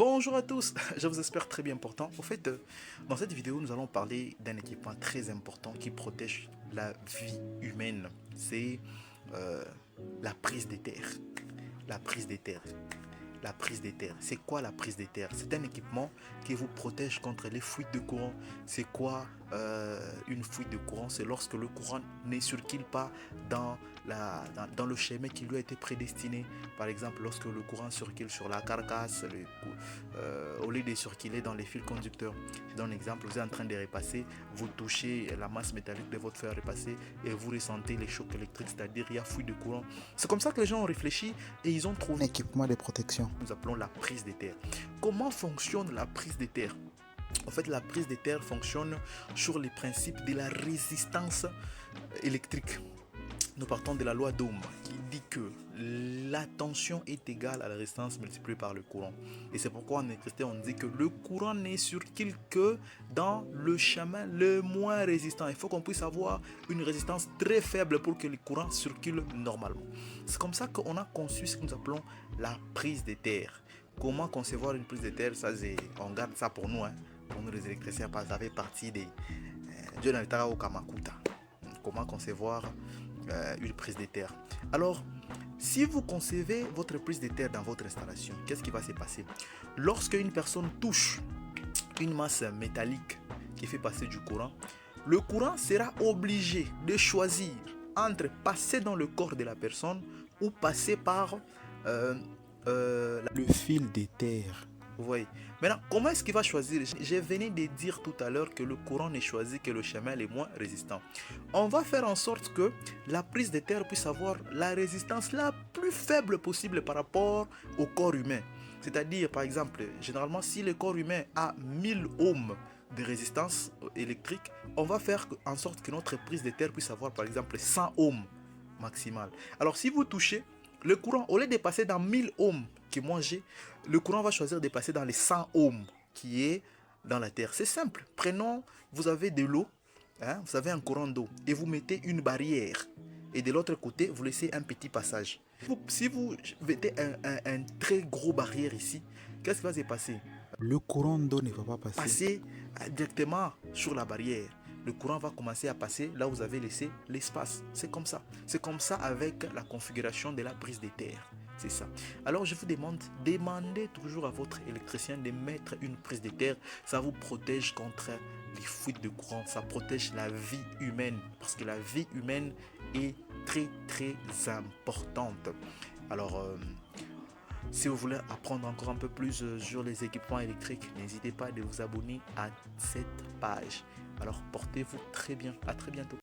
Bonjour à tous, je vous espère très bien portant. Au fait, dans cette vidéo, nous allons parler d'un équipement très important qui protège la vie humaine. C'est euh, la prise des terres. La prise des terres. La prise des terres. C'est quoi la prise des terres? C'est un équipement qui vous protège contre les fuites de courant. C'est quoi une fuite de courant? C'est lorsque le courant ne circule pas dans le schéma qui lui a été prédestiné. Par exemple, lorsque le courant circule sur la carcasse, au lieu de circuler dans les fils conducteurs. Je donne un exemple, vous êtes en train de repasser, vous touchez la masse métallique de votre fer repassé et vous ressentez les chocs électriques, c'est-à-dire il y a fuite de courant. C'est comme ça que les gens ont réfléchi et ils ont trouvé un équipement de protection. Nous appelons la prise des terres. Comment fonctionne la prise des terres? En fait, la prise des terres fonctionne sur les principes de la résistance électrique. Nous partons de la loi d'Ohm qui dit que la tension est égale à la résistance multipliée par le courant. Et c'est pourquoi en électricité on dit que le courant ne circule que dans le chemin le moins résistant. Il faut qu'on puisse avoir une résistance très faible pour que le courant circule normalement. C'est comme ça qu'on a conçu ce que nous appelons la prise des terres. Comment concevoir une prise de terre? Ça, on garde ça pour nous, hein. Pour nous les électriciens, ça fait partie des Jonathan au Kamakuta. Comment concevoir une prise de terre? Alors, si vous concevez votre prise de terre dans votre installation, qu'est-ce qui va se passer? Lorsque une personne touche une masse métallique qui fait passer du courant, le courant sera obligé de choisir entre passer dans le corps de la personne ou passer par le fil des terres. Vous voyez. Maintenant, comment est-ce qu'il va choisir? Je venais de dire tout à l'heure que le courant n'est choisi que le chemin le moins résistant. On va faire en sorte que la prise de terre puisse avoir la résistance la plus faible possible par rapport au corps humain. C'est-à-dire, par exemple, généralement, si le corps humain a 1000 ohms de résistance électrique, on va faire en sorte que notre prise de terre puisse avoir, par exemple, 100 ohms maximal. Alors, si vous touchez, le courant, au lieu de passer dans 1000 ohms qui est moins G, le courant va choisir de passer dans les 100 ohms qui est dans la terre. C'est simple. Prenons, vous avez de l'eau, hein, vous avez un courant d'eau et vous mettez une barrière. Et de l'autre côté, vous laissez un petit passage. Si vous mettez un très gros barrière ici, qu'est-ce qui va se passer? Le courant d'eau ne va pas passer directement sur la barrière. Le courant va commencer à passer là où vous avez laissé l'espace. C'est comme ça. C'est comme ça avec la configuration de la prise des terres. C'est ça. Alors je vous demande, demandez toujours à votre électricien de mettre une prise de terre. Ça vous protège contre les fuites de courant. Ça protège la vie humaine. Parce que la vie humaine est très très importante. Alors si vous voulez apprendre encore un peu plus sur les équipements électriques, n'hésitez pas à vous abonner à cette page. Alors portez-vous très bien. À très bientôt.